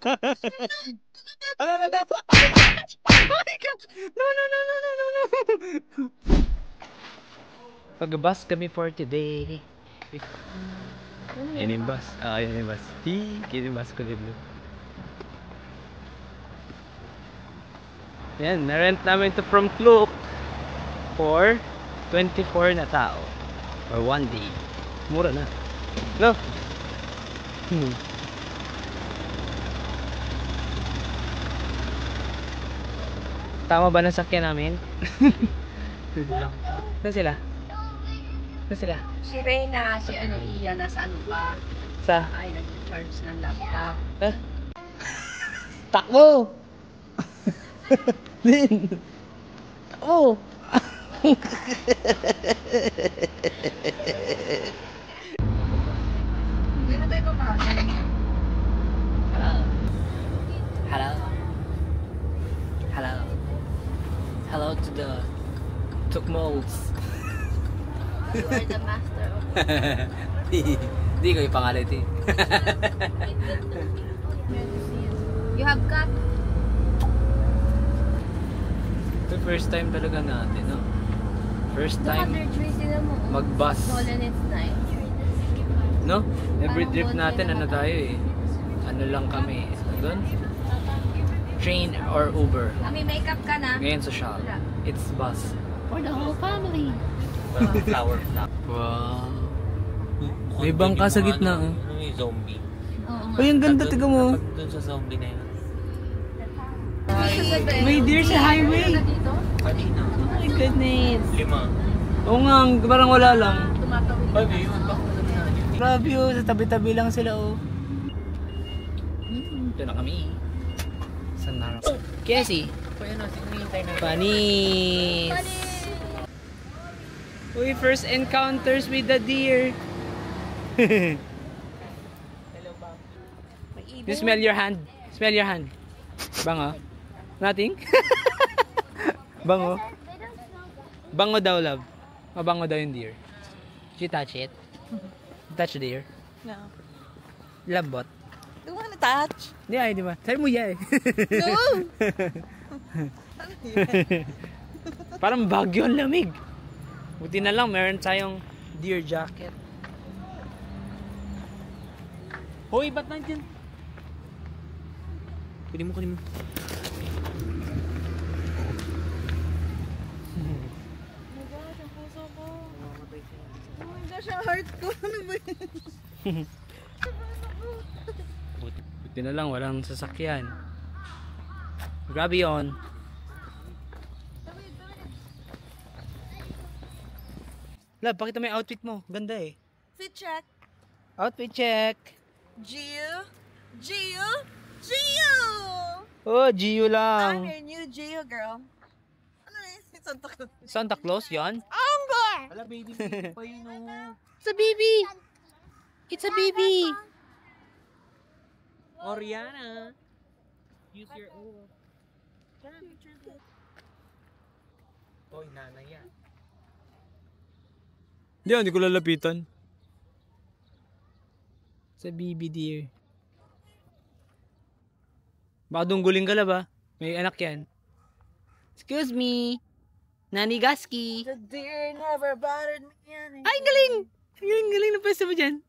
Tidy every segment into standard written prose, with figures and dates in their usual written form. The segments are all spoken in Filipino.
No, no, no, no, no, no, no. Pag-bus kami for today. Yan yung bus. Yan yung bus. Yan yung bus ko din. Yan, na-rent namin ito from Klook for 24 na tao. Or 1 day. Mura na. No? Tama ba nasakyan namin? Saan sila? Saan sila? Si Reyna, si Iya, nasa ano pa? Sa? Ay, nag-charge ng laptop. Huh? Takbo! Din! Takbo! Hindi na tayo papasok. Hello. Hello. Hello to the Tukmos. You are the master of Hindi ko yung pangalan ito. You have cut? Ito first time talaga natin, no? First time mag-bus. Stolen its night. No? Every trip natin, ano tayo eh. Ano lang kami. Doon? Train or Uber. May makeup ka na? Ngayon social. It's bus. For the whole family. Flower. Wow. May bangka sa gitna, oh. Ano yung zombie? Oo. Uy, ang ganda, tiga mo. Doon sa zombie na yun. May deer sa highway. Kanina. Oh my goodness. 5. Oo nga, parang wala lang. Tumatawid. Ay, yun. Bako na na. Grabe oh, sa tabi-tabi lang sila oh. Ito na kami. Saan na? Cassie. Kaya na, sinihintay na. Panis. Uy, first encounters with the deer. You smell your hand. Smell your hand. Bango. Nothing? Bango. Bango daw, love. Mabango daw yung deer. Did you touch it? Touch the deer? No. Labot. Don't wanna touch. Hindi ay, di ba? Sabi mo yeah eh. No! Parang bagyo ang lamig. Buti na lang, meron tayong deer jacket. Hoy, ba't nandiyan? Kunin mo, kunin mo. Oh my gosh, ang heart ko. Ano ba yun? Buti na lang, walang sasakyan. Grabe yun. Love, pakita mo yung outfit mo. Ganda eh. Fit check. Outfit check. Gio? Gio? Gio! Oh, Gio I'm lang. your new Gio girl. Ano yun? Santa Cruz. Santa Claus yan? Anggar! Wala, baby. Pa yun, oh. It's a baby. It's a baby. Oriana. Use your own. Oy, nanay yan. Hindi ko lalapitan. Sa baby deer. Baka dungguling ka la ba? May anak yan. Excuse me. Nani Gaski. The deer never bothered me. Ay, galing! Galing na pwesto mo dyan.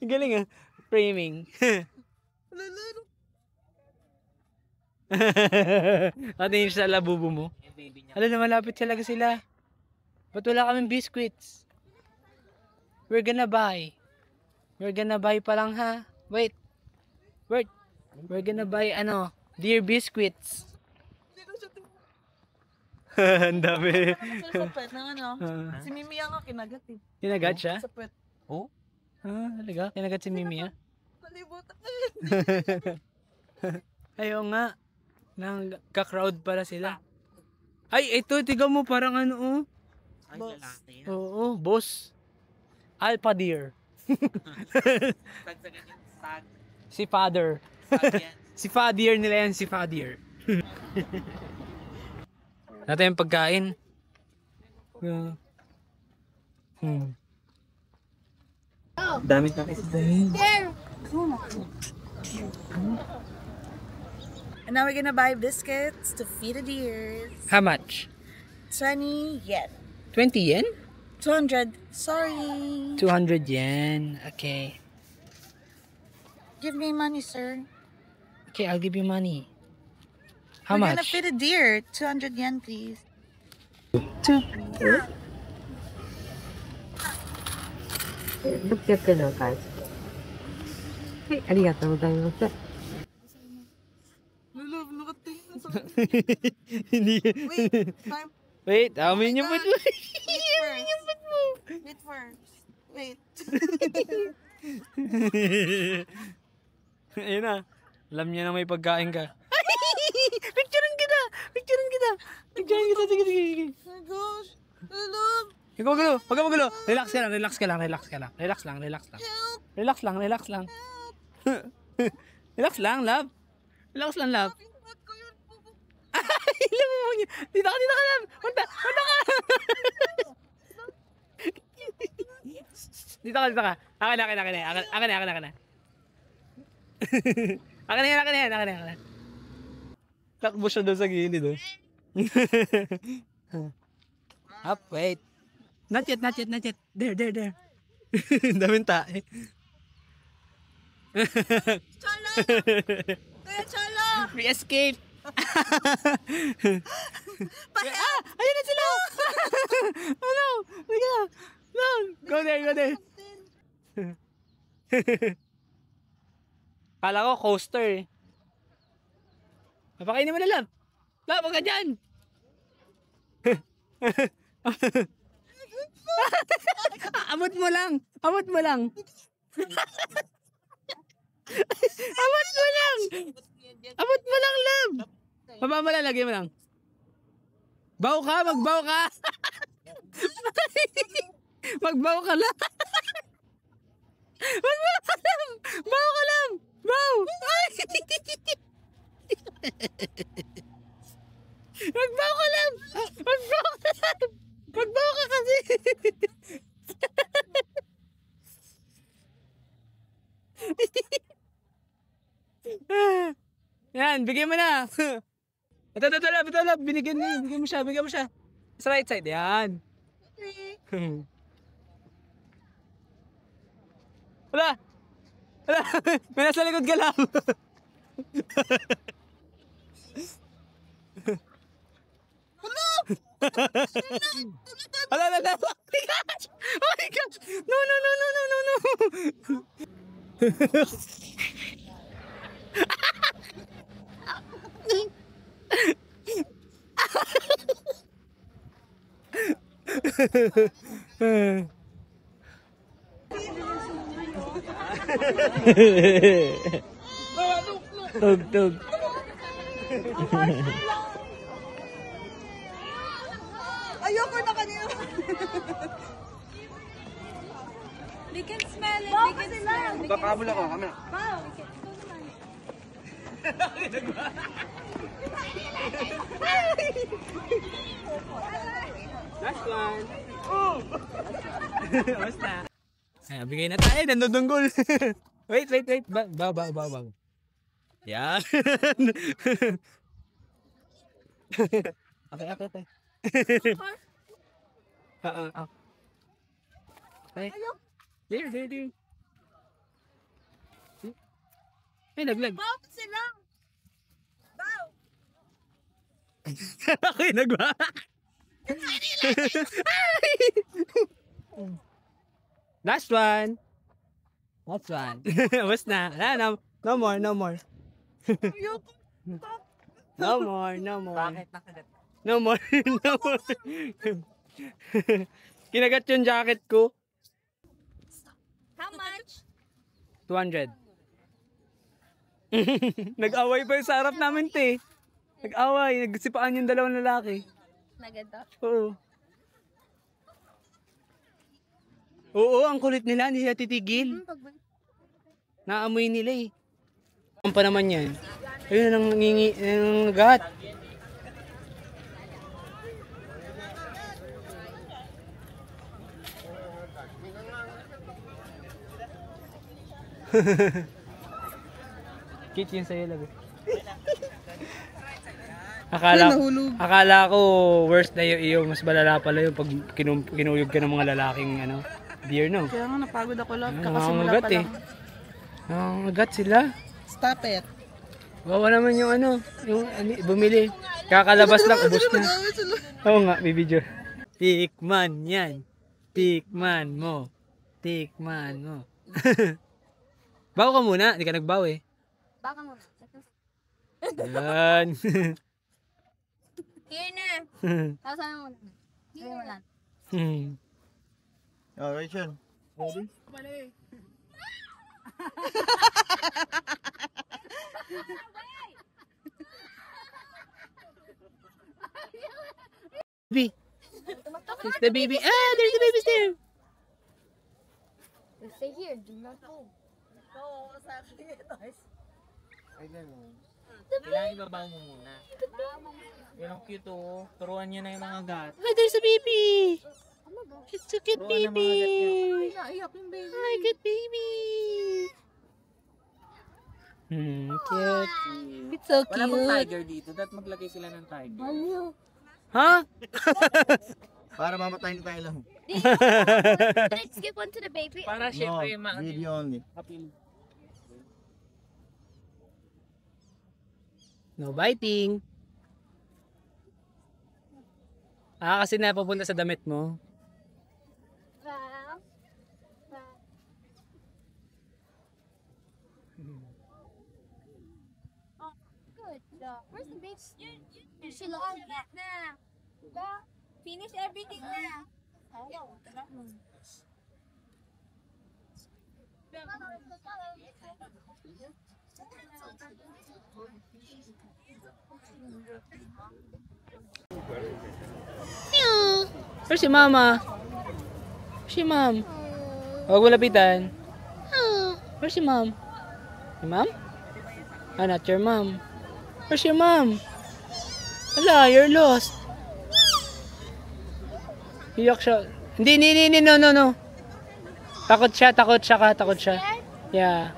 Galing ah. Framing. Lalo. Natin sa labubo mo. Yung baby niya. Alam na malapit talaga sila. Ba't wala kaming biscuits? We're gonna buy. We're gonna buy pa lang ha. Wait. We're gonna buy deer biscuits. Ang dami. Sa pet ng ano. Si Mimi nga kinagat eh. Kinagat siya? Sa pet. Oh? Talaga? Kinagat si Mimi ah? Kalibutan. Ayaw nga. Nang-crowd pala sila. Ay, ito, tiga mo, parang ano oh. Ay, Boss. lalaki yan. Oo, boss. Alpha deer. Tagsagan yung stag. Si father. Stag yan. Si father nila yan, si father. Natin yung pagkain. Damit na kasi dahil. And now we're gonna buy biscuits to feed the deers. How much? 20 yen. 20 yen? 200. Sorry. 200 yen. Okay. Give me money, sir. Okay, I'll give you money. How We're gonna much? feed a deer. 200 yen, please. 600円のお返し。はい、ありがとうございます。 Love, look at this. Hindi. Wait, time. Wait, amin yung God. ba't Wait first. Wait. Ayun na. Alam niya na may pagkain ka. Picturean kita! Picturean kita! Picturean kita! Sige, sige, sige. Oh my gosh. Love, Huwag ka magulo! Huwag ka magulo! Relax ka lang, relax ka lang, relax ka lang. Relax lang, relax lang. help. Relax lang, relax lang. Relax lang, love. Relax lang, love. What ko yun? Ay, lumubog niya. Dito ka, love. Punta, punta ka. Dito ka, dito ka. Akin na, akin na, akin na. Akin na, akin na, akin na. Akin na yan, akin na yan, akin na, akin na. Takbo siya doon sa gilid, oh. Up, wait. Not yet, not yet, not yet. There, there, there. Daming tae. Chala! Kaya chala! We escaped. Ayun na sila. Oh no. Liga. No. Go there, go there. Kala ko coaster eh. Napakainin mo na, love. Love, huwag ka dyan. Abot mo lang. Abot mo lang. Abot mo lang. Abot mo lang, love. Baba mo lang, lagay mo lang. Baw ka, magbaw ka. Magbaw ka lang. Magbaw ka lang. Baw ka lang. Baw. Ay. Magbaw ka lang. Magbaw ka lang. Magbaw ka kasi. Yan, bigyan mo na. Ito, love. Bigyan mo siya, bigyan mo siya. Sa right side, yan. Wala. Wala. May nasa likod ka lang. Wala. Oh my gosh. Oh my gosh. No. Tug. Ayoko na kanina. They can smell it. They can smell it. Kamera ko, kamera. Wow. Last one. Basta. Ay, bigay na tayo. Nandudunggol. Wait. Baw. Yan. Okay. Okay. There. Ay, naglag. Bow sila. Bow. Ako'y nagwa. Last one. Basta na. No more. Ayoko. No more. Bakit nakagat? No more. Kinagat yung jacket ko. How much? 200. Nag-away pa yung sa harap namin, te. Nag-away. Nagsipaan yung dalawang lalaki. Naganda. Oo, ang kulit nila. Hindi sila titigil. Naamoy nila eh. Ang pa naman yan. Ayun na nang nagahat. Kit yun sa'yo, labi. Nahulog. Akala ko worst na yung mas malala pala yung pag kinuyog ka ng mga lalaking deer, no? Kaya nga napagod ako love. Kakasimula Nangangagat pa lang. Nangangagat sila. Stop it. Wawa naman yung bumili. Kakalabas lang, ubos na. Oo nga, may video. Tikman yan. Tikman mo. Tikman mo. Bawo ka muna, hindi ka nagbaw eh. Baka mo. Yan. Here na. Sasama mo na. Here mo lang. Oh, Rachel. Ready? Baby. It's the baby. Ah, there's the baby there. Stay here. Do not move. Kailangan ibabaw mo muna. Yan ang cute oh. Turuan niyo na yung mga gat. Ah, there's a baby. It's a cute Turuan ng mga baby. gat niyo. Naiyak yung baby. Hi, good baby. Cute. It's so Wala bang cute. tiger dito? Dapat maglagay sila ng tiger. Huh? Para mamatayin tayo lang. Let's give one to the baby. Para No, syempre video only. appeal. No biting. Kasi napupunta sa damit mo. Good job. Where's the baby? She lost it na. Finish everything na. Where's si mama? Si mom. Huwag mo lapitan. Where's si mom? Si mom? Ah, not your mom. Where's your mom? Wala, you're lost. Iyak siya. Hindi, no. Takot siya. Yeah.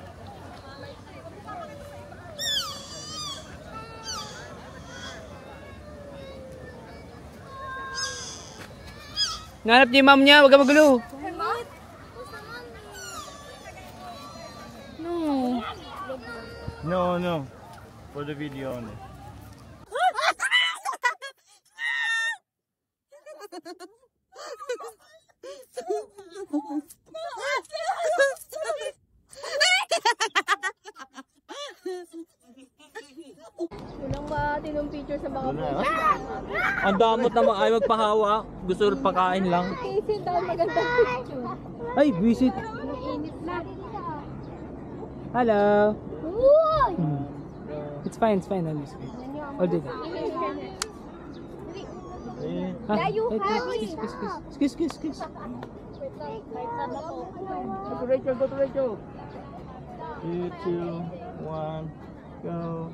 Nanap niya yung mom niya, huwag ka magulo. No. No. For the video only. Wala. Ang damot naman ay magpahawa. Gusto pakain lang. Ay, visit. Hello. It's fine. I'll just wait. I'll do that. Eh, Excuse. Go to Rachel. 3, 2, 1, go.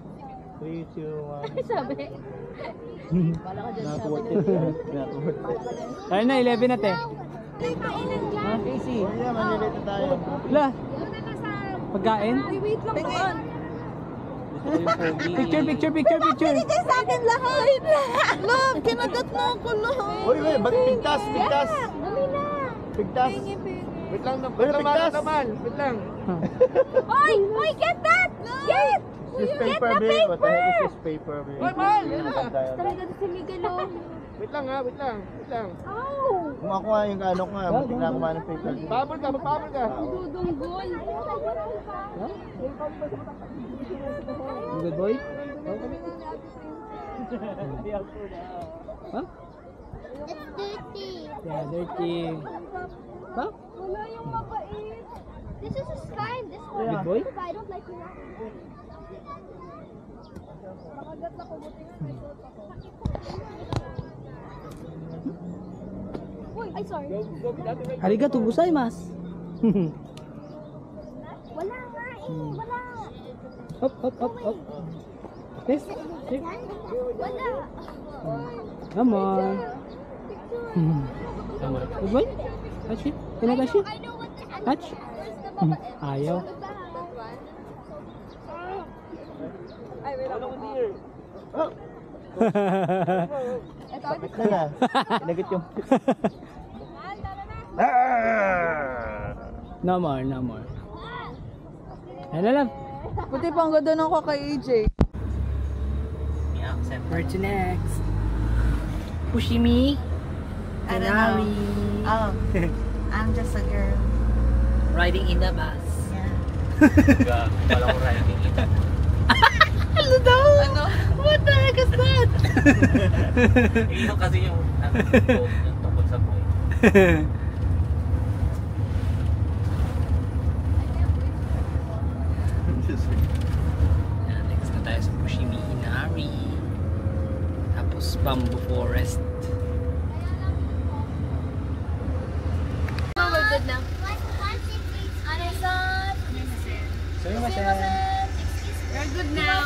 3, 2, 1. Sabi. Not worth it. Tayo na, 11 na te. Casey. Oh yeah, manilito tayo. Wala. Pagkain? Wait lang ba? Picture. Binigay sa akin lahat. Love, kinagat mo ako, love. Wait, ba't pigtas? Dami na. Pigtas. Wait lang naman. Wait lang. Oy, get that. Get. This paper, babe. What the heck is this paper, babe? Talaga si Miguel, oh. Wait lang. Ow. Kung ako nga yung ano ko nga, buti na kumain ng paper. Magpabol ka. Dudunggol. Good boy? Huh? It's dirty. Yeah, dirty. Huh? Wala yung mabait. This is fine. This one. Good boy? But I don't like you. Uy, ay sorry. Arigato gozaimasu. Wala nga eh. Wala. Up. Yes. Wala. Come on. Come on. Good boy? Touch it. Can I touch it? I know what the Touch. Where's the babae? Ayaw. Where's the babae? Kapit na na. Pinagot yung... No more, no more. Hello, love. Puti pa ang ganda ng ko kay AJ. May accent. Where to next? Pushimi. I don't know. Ferrari. Oh, I'm just a girl. Riding in the bus. Yeah. Wala ko riding ito. Hello daw! Ano? What the heck is that? Ito kasi yung yung tungkol sa buhay. Next na tayo sa Pushimi Inari. Tapos Bamboo Forest. Oh, we're good now. Ano Sorry, We're good now.